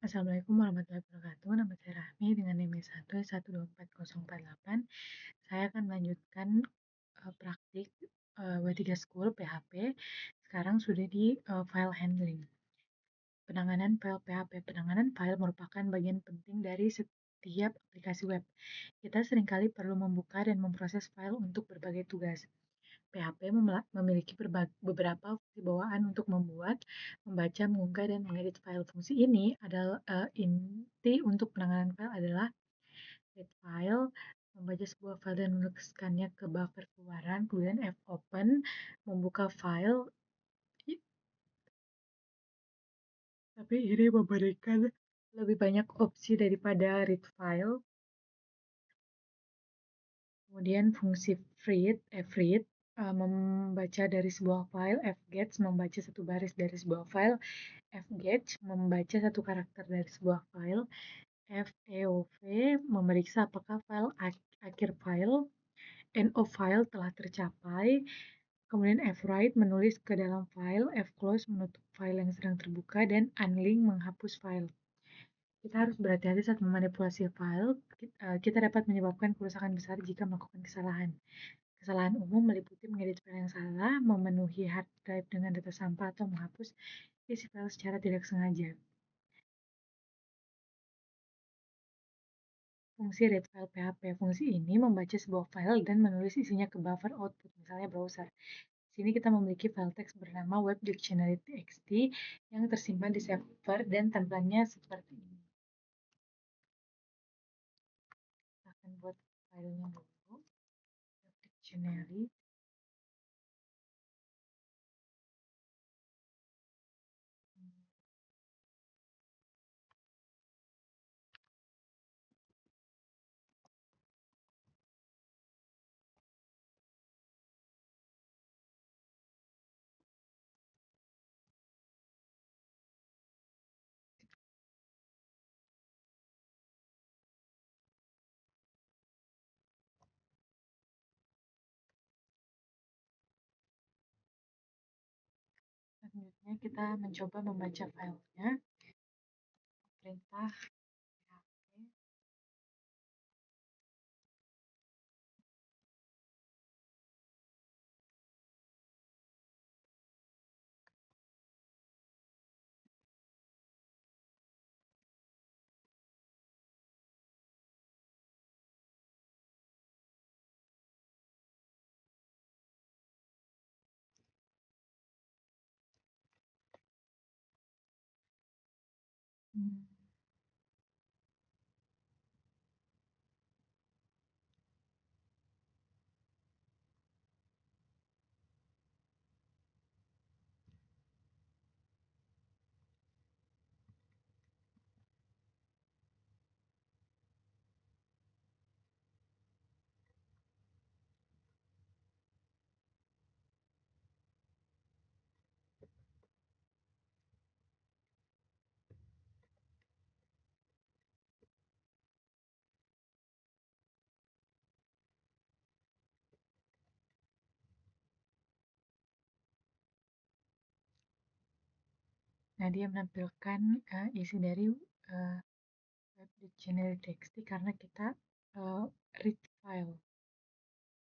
Assalamualaikum warahmatullahi wabarakatuh. Nama saya Rahmi dengan NIM 1124048. Saya akan melanjutkan praktik W3 School PHP. Sekarang sudah di file handling. Penanganan file PHP. Penanganan file merupakan bagian penting dari setiap aplikasi web. Kita seringkali perlu membuka dan memproses file untuk berbagai tugas. PHP memiliki beberapa fungsi bawaan untuk membuat, membaca, mengunggah, dan mengedit file. Fungsi ini adalah inti untuk penanganan file adalah read file, membaca sebuah file dan menuliskannya ke buffer keluaran, kemudian fopen, membuka file, tapi ini memberikan lebih banyak opsi daripada read file. Kemudian fungsi fread membaca dari sebuah file, fgets membaca satu baris dari sebuah file, fgetch membaca satu karakter dari sebuah file, feov memeriksa apakah file akhir file, end of file telah tercapai, kemudian fwrite menulis ke dalam file, fclose menutup file yang sedang terbuka, dan unlink menghapus file. Kita harus berhati-hati saat memanipulasi file. Kita dapat menyebabkan kerusakan besar jika melakukan kesalahan. Kesalahan umum meliputi mengedit file yang salah, memenuhi hard drive dengan data sampah, atau menghapus isi file secara tidak sengaja. Fungsi read file PHP. Fungsi ini membaca sebuah file dan menulis isinya ke buffer output, misalnya browser. Di sini kita memiliki file teks bernama web dictionary.txt yang tersimpan di server dan tampilannya seperti ini. Kita akan buat filenya dulu. Web dictionary. Selanjutnya kita mencoba membaca filenya. Perintah PHP. Nah, dia menampilkan isi dari web dictionary.txt karena kita read file.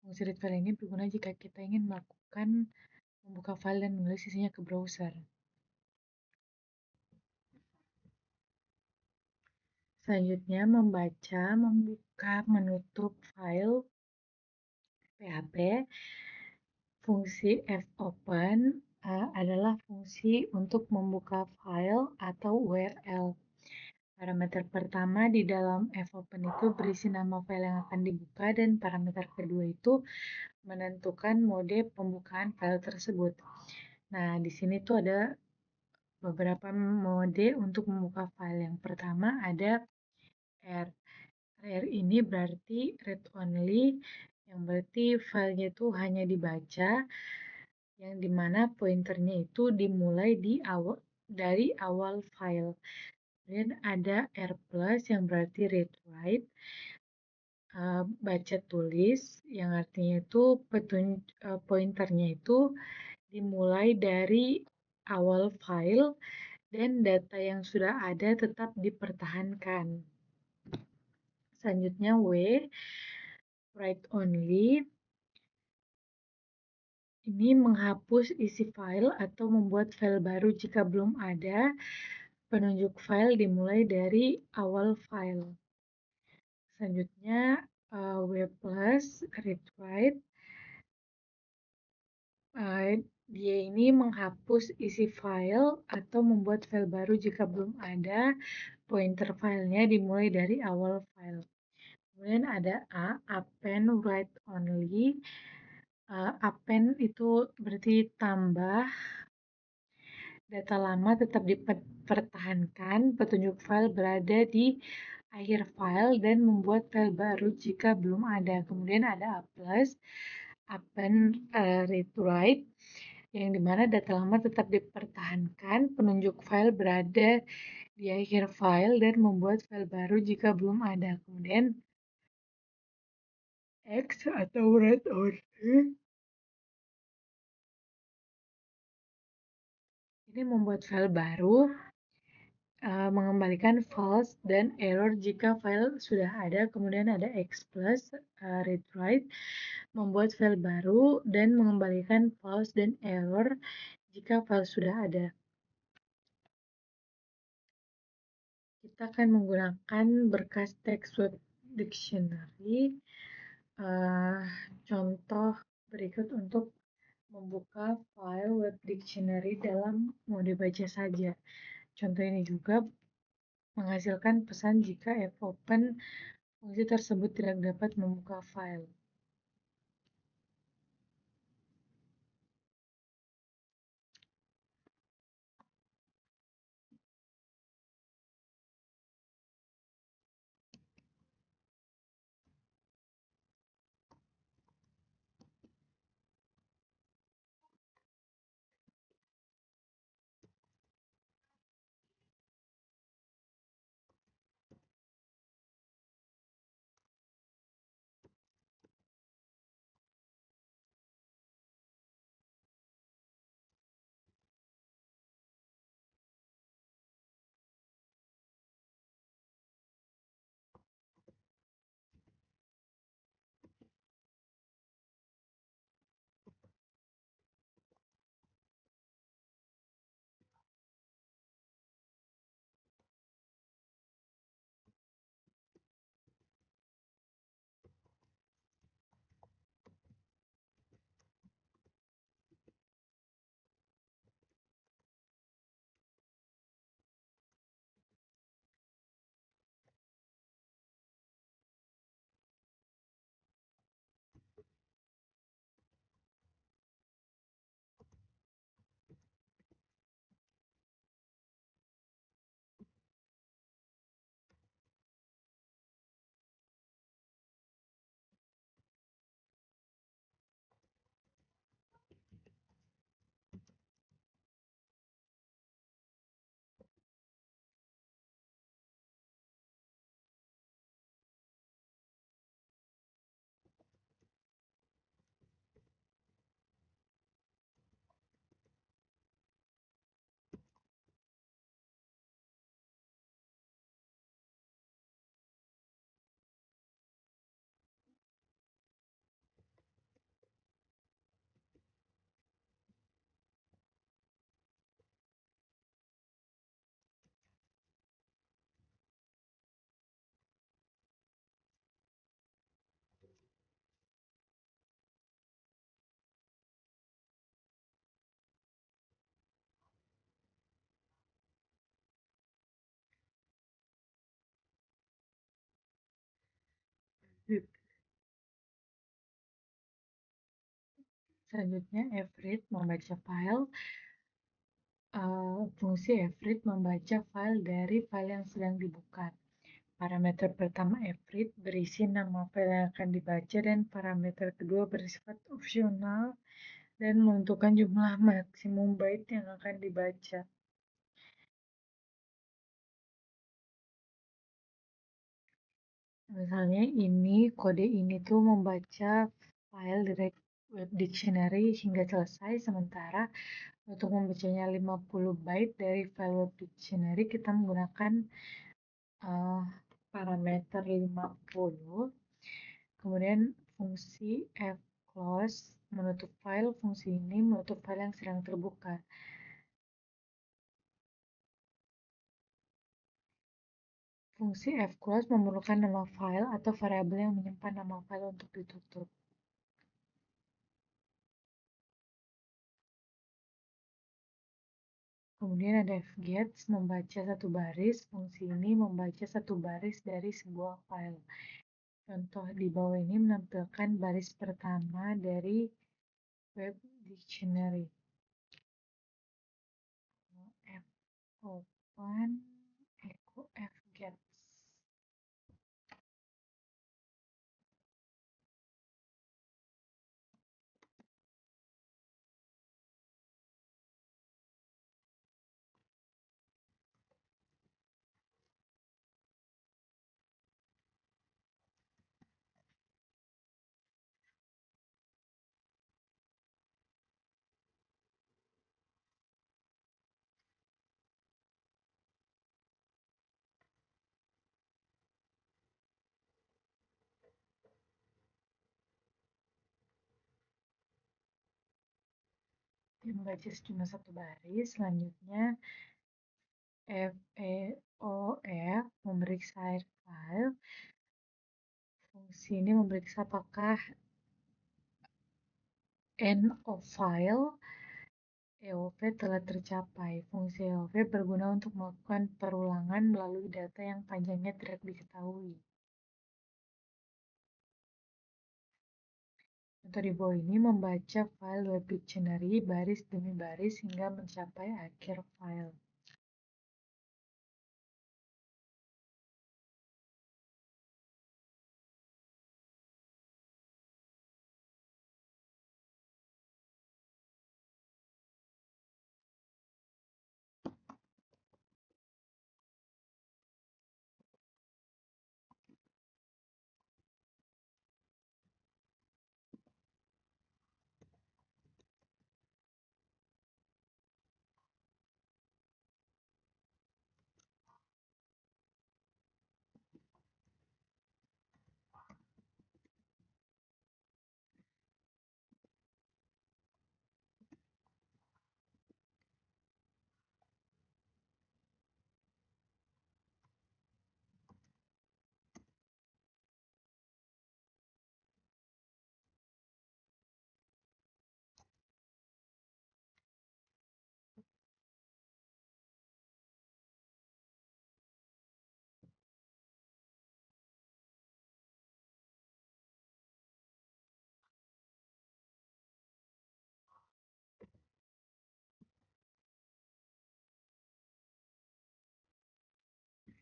Fungsi read file ini berguna jika kita ingin melakukan membuka file dan menulis isinya ke browser. Selanjutnya membaca, membuka, menutup file PHP. Fungsi fopen adalah fungsi untuk membuka file atau URL. Parameter pertama di dalam fopen itu berisi nama file yang akan dibuka, dan parameter kedua itu menentukan mode pembukaan file tersebut. Nah, di sini tuh ada beberapa mode untuk membuka file. Yang pertama ada R. R ini berarti read only, yang berarti filenya itu hanya dibaca, yang dimana pointernya itu dimulai dari awal file. Kemudian ada R plus yang berarti read write, baca tulis, yang artinya itu pointernya itu dimulai dari awal file dan data yang sudah ada tetap dipertahankan. Selanjutnya W, write only. Ini menghapus isi file atau membuat file baru jika belum ada. Penunjuk file dimulai dari awal file. Selanjutnya W plus read write. Dia ini menghapus isi file atau membuat file baru jika belum ada. Pointer filenya dimulai dari awal file. Kemudian ada A, append write only. Append itu berarti tambah. Data lama tetap dipertahankan. Petunjuk file berada di akhir file dan membuat file baru jika belum ada. Kemudian ada A plus, append read write, yang dimana data lama tetap dipertahankan. Penunjuk file berada di akhir file dan membuat file baru jika belum ada. Kemudian X atau read only. Ini membuat file baru, mengembalikan false dan error jika file sudah ada. Kemudian ada X plus, read write, membuat file baru dan mengembalikan false dan error jika file sudah ada. Kita akan menggunakan berkas text web dictionary. Contoh berikut untuk membuka file web dictionary dalam mode baca saja. Contoh ini juga menghasilkan pesan jika fopen fungsi tersebut tidak dapat membuka file. Selanjutnya fread membaca file. Fungsi fread membaca file dari file yang sedang dibuka. Parameter pertama fread berisi nama file yang akan dibaca dan parameter kedua bersifat opsional dan menentukan jumlah maksimum byte yang akan dibaca. Misalnya kode ini tuh membaca file direct web dictionary hingga selesai, sementara Untuk membacanya 50 byte dari file web dictionary, kita menggunakan parameter 50. Kemudian fungsi fclose menutup file. Fungsi ini menutup file yang sedang terbuka. Fungsi fclose memerlukan nama file atau variabel yang menyimpan nama file untuk ditutup. Kemudian ada fgets, membaca satu baris. Fungsi ini membaca satu baris dari sebuah file. Contoh di bawah ini menampilkan baris pertama dari web dictionary. Fopen echo fgets. Dia membaca cuma satu baris. Selanjutnya FEOF memeriksa file. Fungsi ini memeriksa apakah end of file EOF telah tercapai. Fungsi EOF berguna untuk melakukan perulangan melalui data yang panjangnya tidak diketahui. Contoh di bawah ini membaca file web dictionary baris demi baris hingga mencapai akhir file.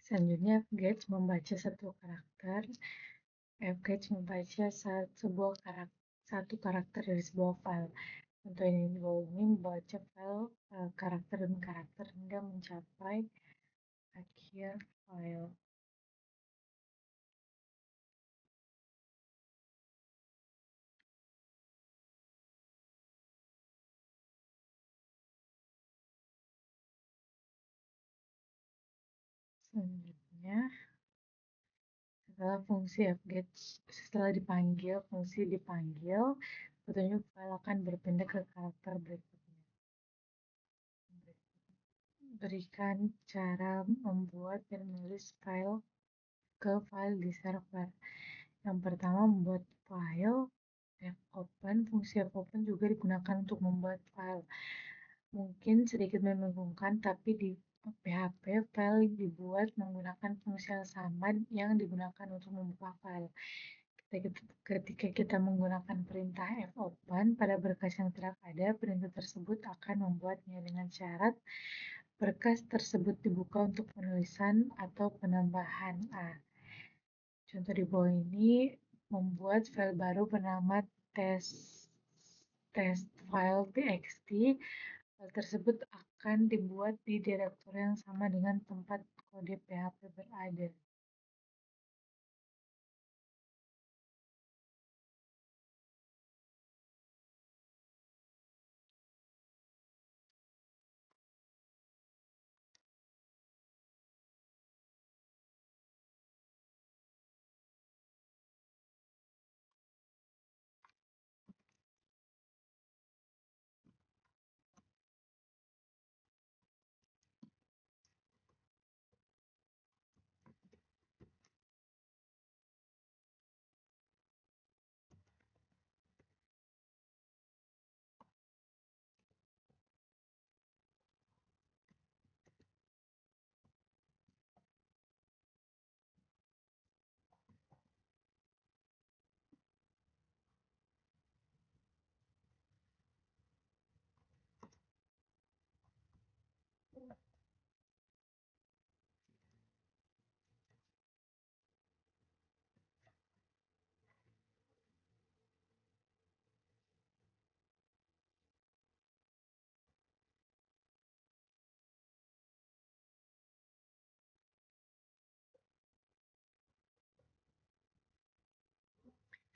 Selanjutnya fgets membaca satu karakter. Fgets membaca satu karakter dari sebuah file. Contoh ini di bawah ini membaca file karakter demi karakter hingga mencapai akhir file. Selanjutnya, setelah dipanggil, fungsi dipanggil, petunjuk file akan berpindah ke karakter berikutnya. Berikan cara membuat dan menulis file ke file di server. Yang pertama, membuat file. Fopen, fungsi fopen juga digunakan untuk membuat file. Mungkin sedikit membingungkan, tapi di PHP file dibuat menggunakan fungsi yang sama yang digunakan untuk membuka file. Ketika kita menggunakan perintah fopen pada berkas yang tidak ada, perintah tersebut akan membuatnya dengan syarat berkas tersebut dibuka untuk penulisan atau penambahan A. Contoh di bawah ini membuat file baru bernama testfile.txt. File tersebut akan dibuat di direktori yang sama dengan tempat kode PHP berada.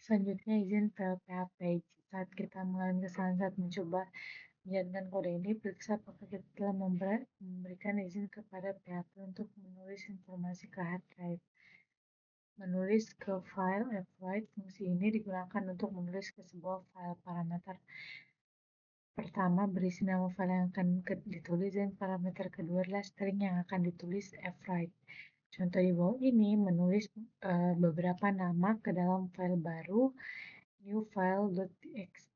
Selanjutnya izin file PHP. Saat kita mengalami kesalahan saat mencoba menjalankan kode ini, periksa apakah kita telah memberikan izin kepada PHP untuk menulis informasi ke hard drive. Menulis ke file fwrite, fungsi ini digunakan untuk menulis ke sebuah file parameter. Pertama, berisi nama file yang akan ditulis dan parameter kedua adalah string yang akan ditulis fwrite. Contoh di bawah ini menulis beberapa nama ke dalam file baru new file.txt.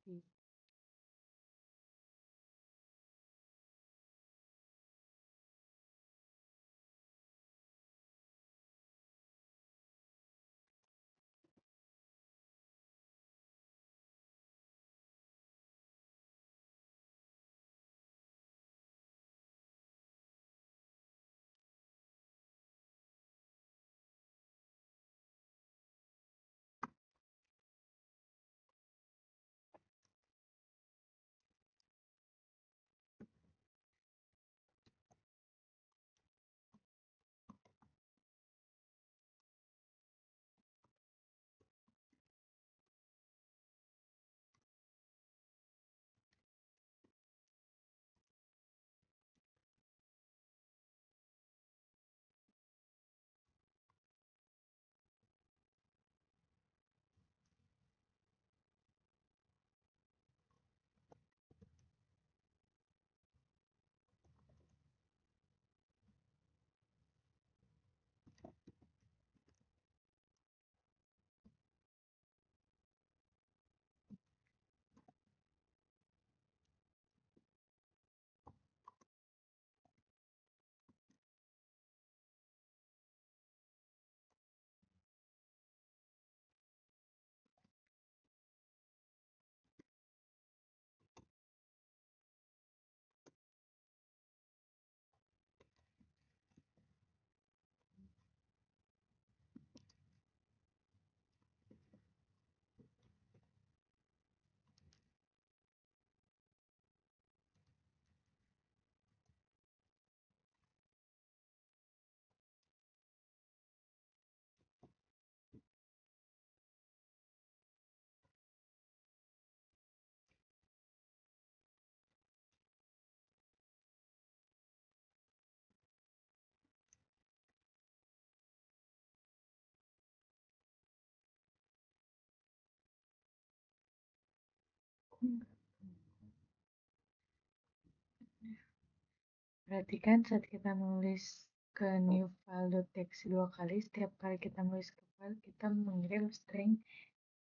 Perhatikan saat kita menulis ke new file.txt dua kali, setiap kali kita menulis ke file, kita mengirim string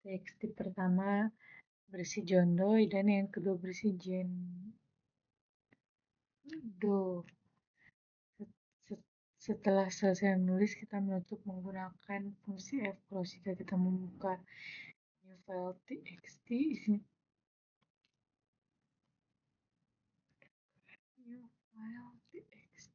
txt pertama berisi John Doe dan yang kedua berisi Jane Doe. Setelah selesai menulis, kita menutup menggunakan fungsi fclose. Jika kita membuka new file txt, new file txt.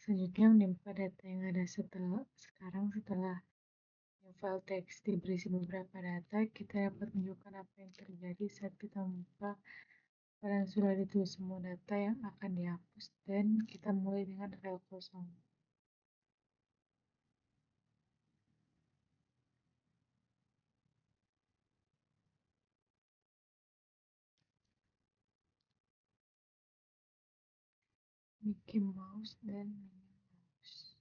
Selanjutnya menimpa data yang ada setelah new file txt berisi beberapa data, kita dapat menunjukkan apa yang terjadi saat kita membuka file yang sudah ditulis semua data yang akan dihapus dan kita mulai dengan file kosong. Mickey Mouse dan Minnie Mouse.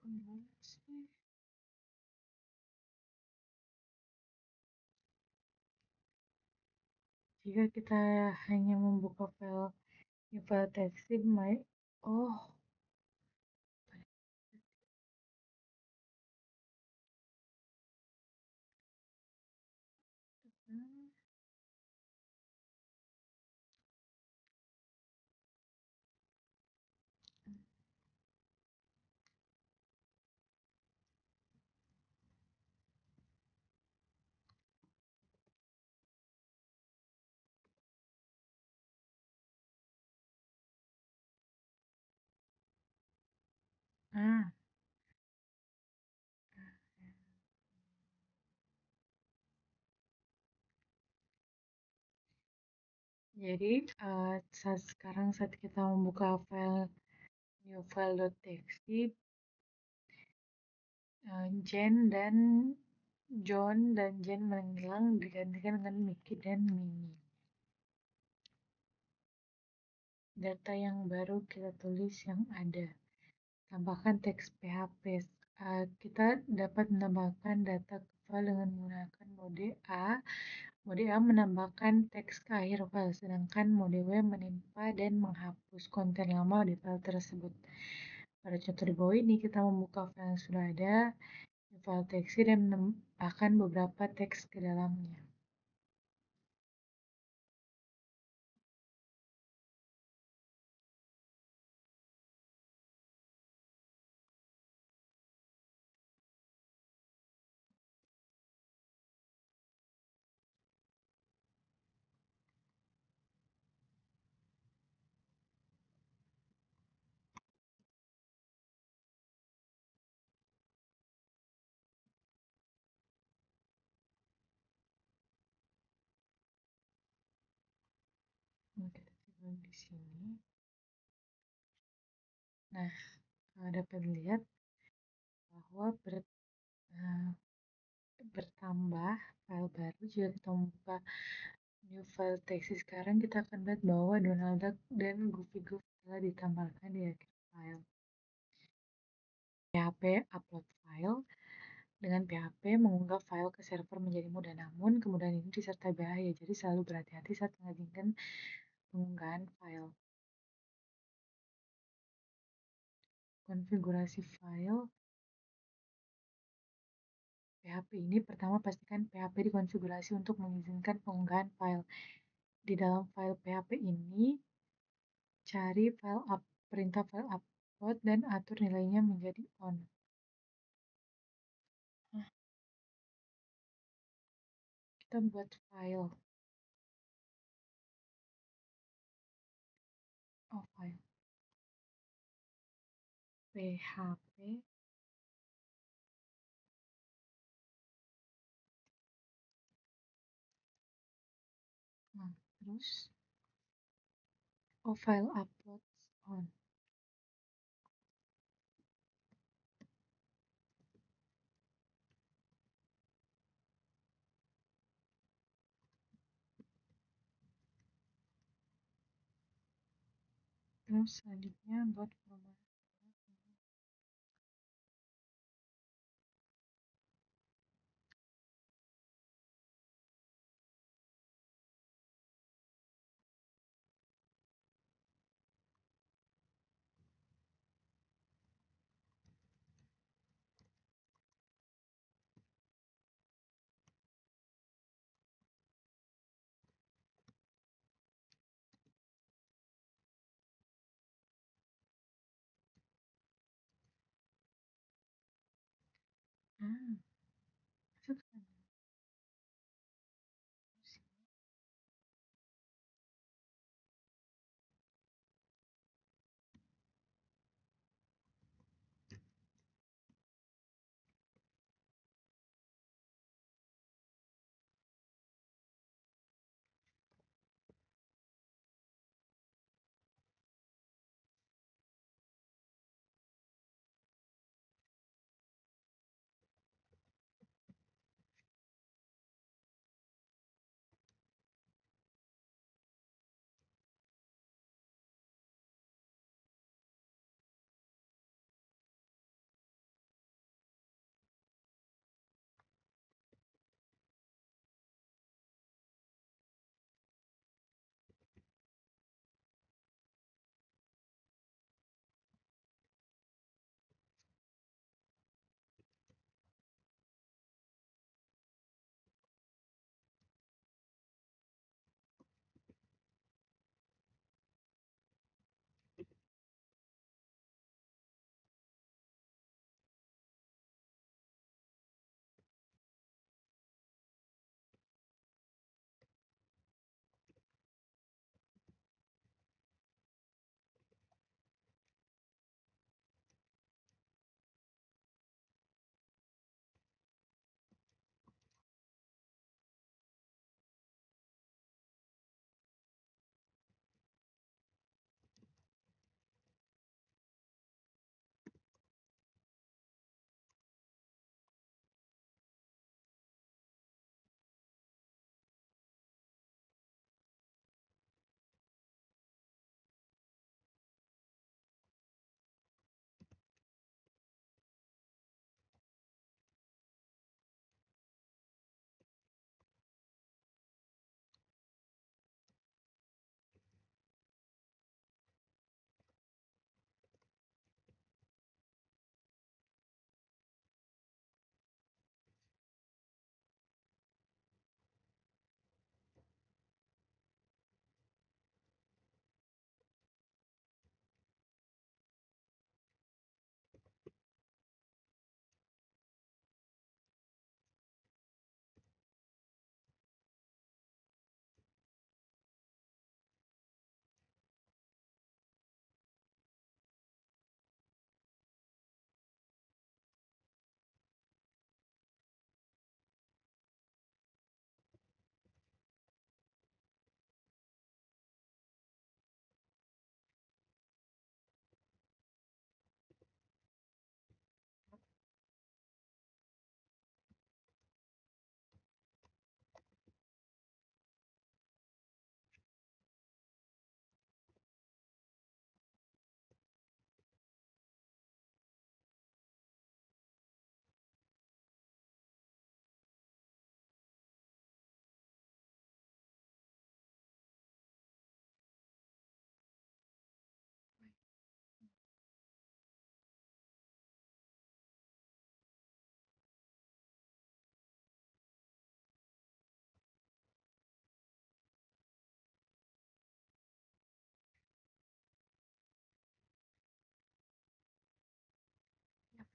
Kemana sih? Jika kita hanya membuka file text, oh, ah, jadi saat kita membuka file new file.txt, Jen dan John dan Jen menghilang digantikan dengan Mickey dan Minnie. Data yang baru kita tulis yang ada. Tambahkan teks PHP. Kita dapat menambahkan data ke file dengan menggunakan mode A. Mode A menambahkan teks ke akhir file, sedangkan mode W menimpa dan menghapus konten lama di file tersebut. Pada contoh di bawah ini, kita membuka file yang sudah ada, file teks dan menambahkan beberapa teks ke dalamnya. Kita coba di sini. Nah, dapat lihat bahwa bertambah file baru. Jika kita membuka new file text sekarang, kita akan lihat bahwa Donald Duck dan Goofy Goof telah ditambahkan di akhir file. PHP upload file. Dengan PHP, mengunggah file ke server menjadi mudah, namun kemudahan ini disertai bahaya, jadi selalu berhati-hati saat mengajukan pengunggahan file. Konfigurasi file PHP ini, pertama pastikan PHP dikonfigurasi untuk mengizinkan pengunggahan file. Di dalam file PHP ini, cari perintah file upload dan atur nilainya menjadi on. Kita buat file. File. PHP. Nah, terus file upload on. Terus selanjutnya buat format. Masuk sana.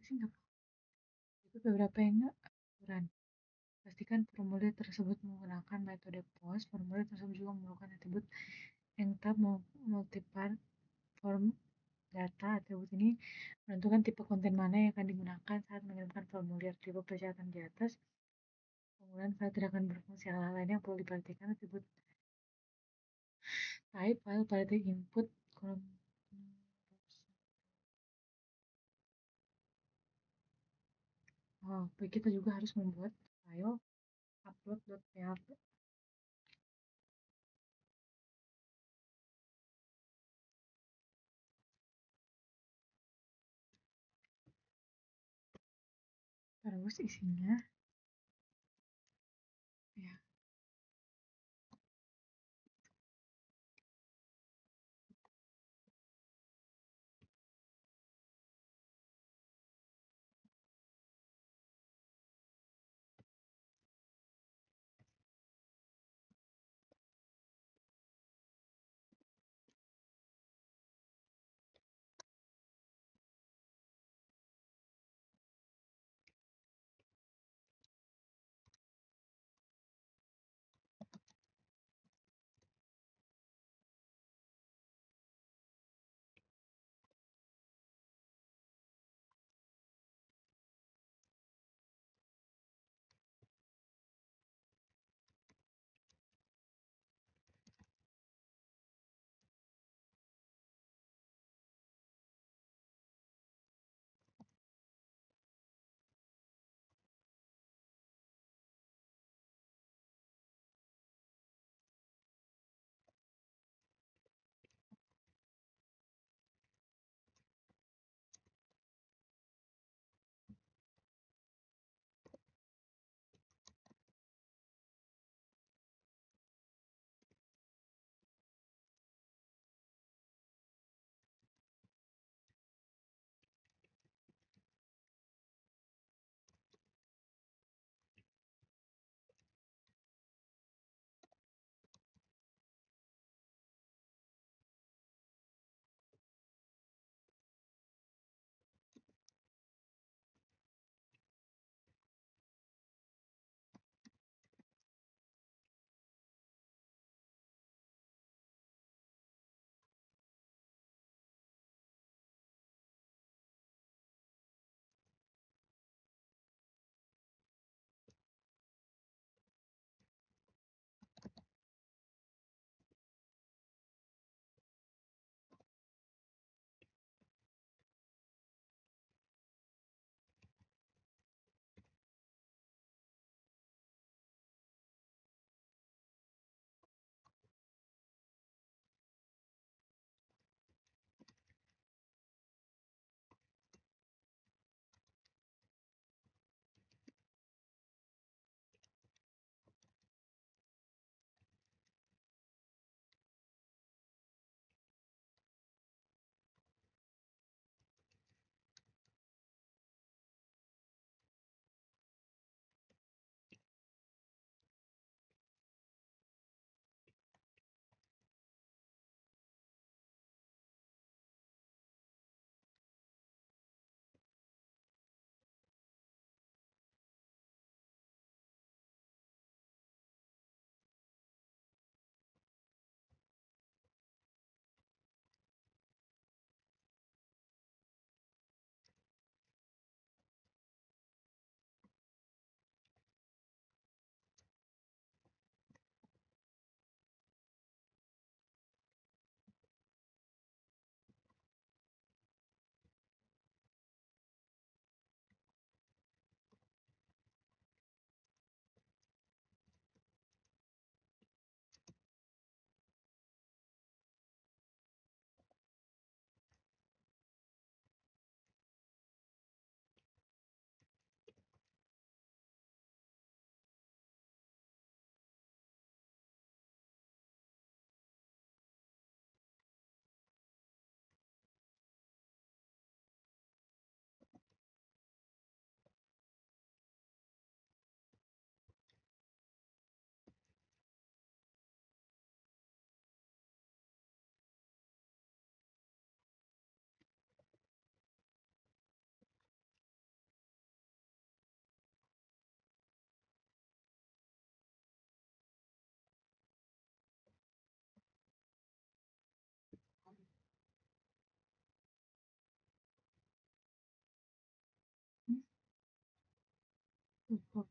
sih nggak apa-apa. Ikut beberapa yang aturan. Pastikan formulir tersebut menggunakan metode POS. Formulir tersebut juga memerlukan atribut yang tetap multipart form data. Atribut ini menentukan tipe konten mana yang akan digunakan saat mengirimkan formulir. Tipe persyaratan di atas, penggunaan file tidak akan berfungsi. Hal-hal lain yang perlu diperhatikan, atribut type file pada input kolom. Oh, kita juga harus membuat file upload.php. Terus isinya ya Cukup.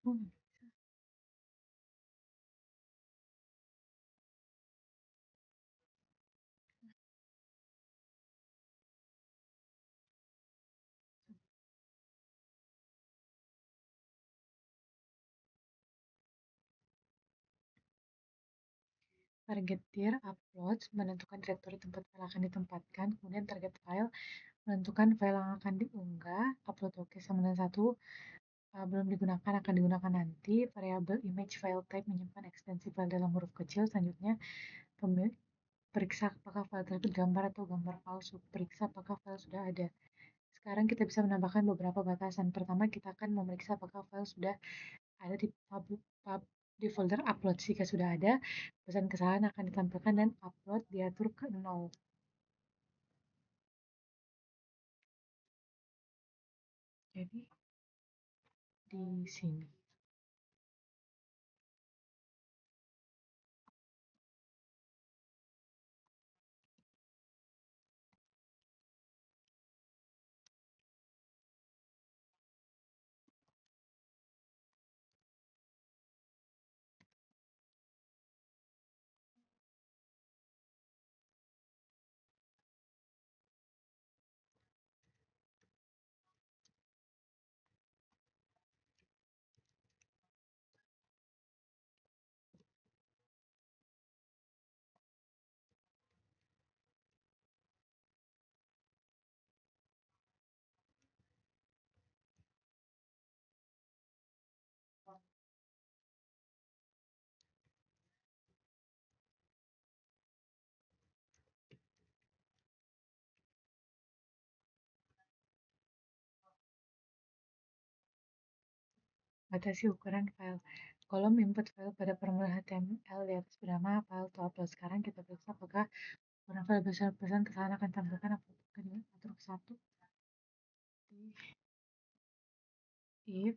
Hmm. Target tier uploads menentukan direktori tempat file akan ditempatkan, kemudian target file menentukan file yang akan diunggah, upload oke sama dengan satu, belum digunakan akan digunakan nanti, variabel image file type menyimpan ekstensi file dalam huruf kecil, selanjutnya periksa apakah file tersebut gambar atau gambar palsu, periksa apakah file sudah ada. Sekarang kita bisa menambahkan beberapa batasan. Pertama, kita akan memeriksa apakah file sudah ada di di folder upload. Jika sudah ada, pesan kesalahan akan ditampilkan dan upload diatur ke 0. Jadi di sini. Batasi ukuran file. Kolom input file pada formulir HTML di atas bernama file to upload. Sekarang kita periksa apakah ukuran file besar pesan kesalahan akan ditampilkan apakah diatur ke 1. If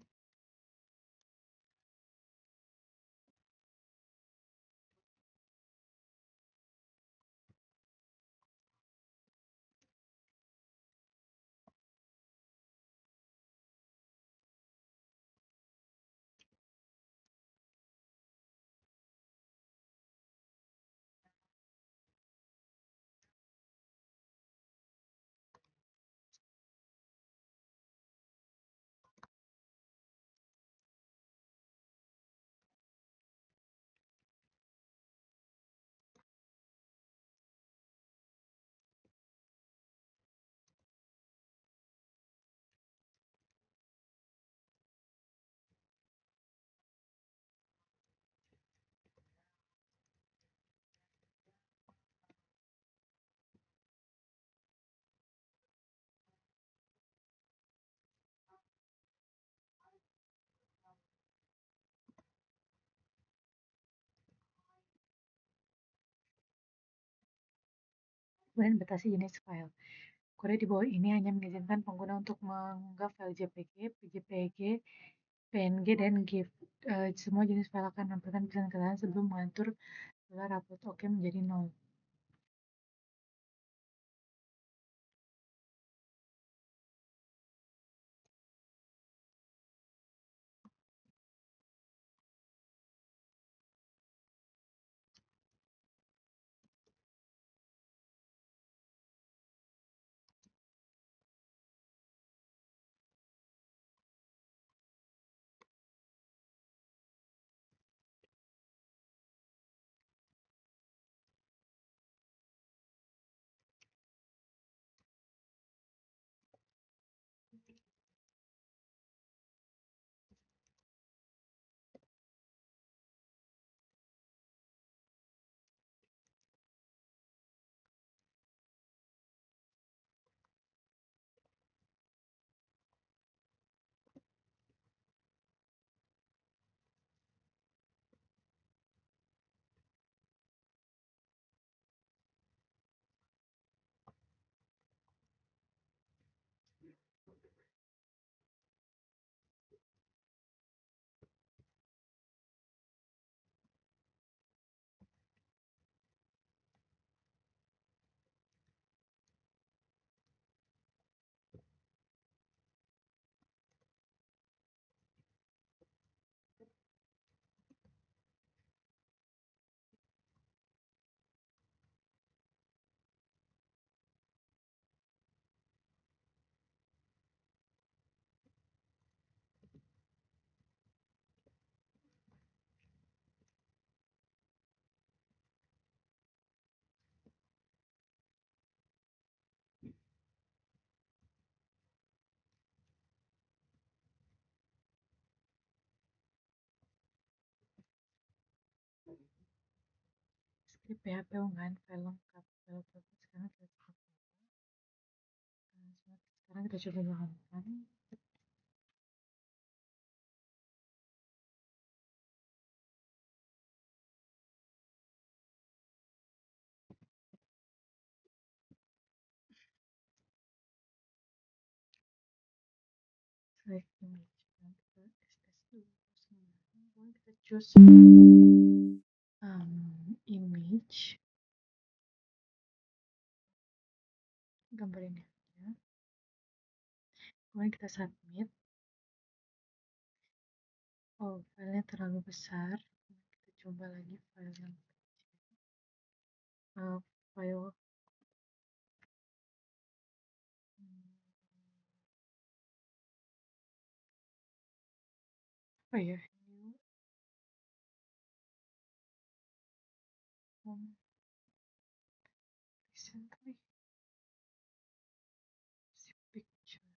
kemudian batasi jenis file. Kode di bawah ini hanya mengizinkan pengguna untuk mengunggah file JPG, PJPG, PNG, dan GIF. Semua jenis file akan menampilkan pesan kesalahan sebelum mengatur dolar upload oke menjadi 0. Di PHP unggahan file lengkap. Sekarang kita coba. Sekarang kita coba jalankan. Select image. Kita ss dulu. Kemudian kita choose image. Gambar ini aja. Kemudian kita submit. Oh, filenya terlalu besar. Kita coba lagi file yang kecil. File apa ya? New recently picture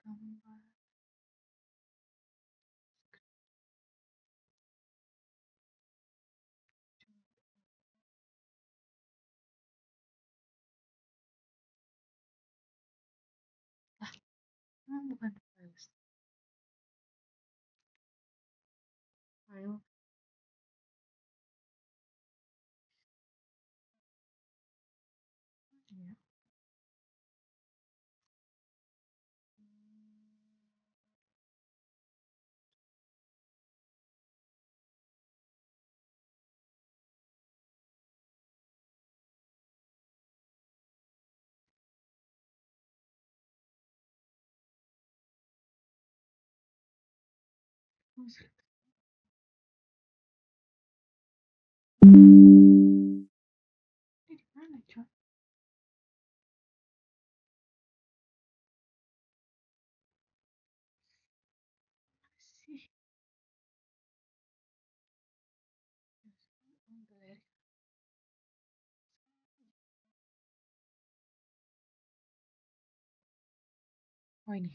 gambar. Bukan file. File. Ya. Ini di mana, Cok? Sih. Galeri. Oh, ini.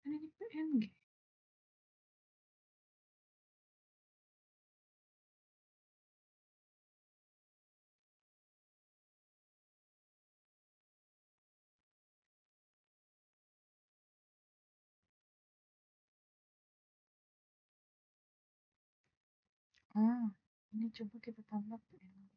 Kan ini PNG. Ini coba kita tambah PNG.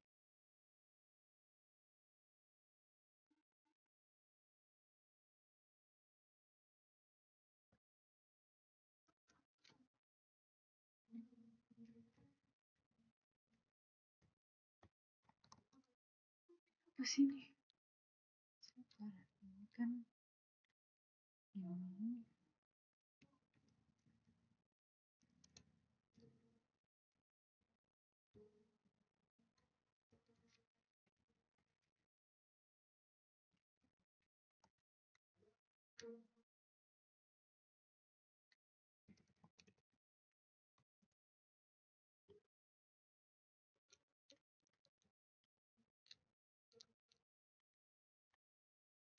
Apa sih ini? Sebentar, ini kan ini.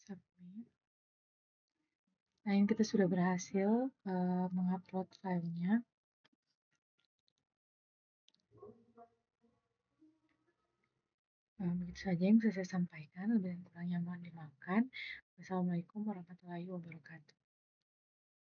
Submit. Nah, ini kita sudah berhasil mengupload filenya. Begitu saja yang bisa saya sampaikan. Lebih dan kurangnya mohon dimaafkan. Wassalamualaikum warahmatullahi wabarakatuh.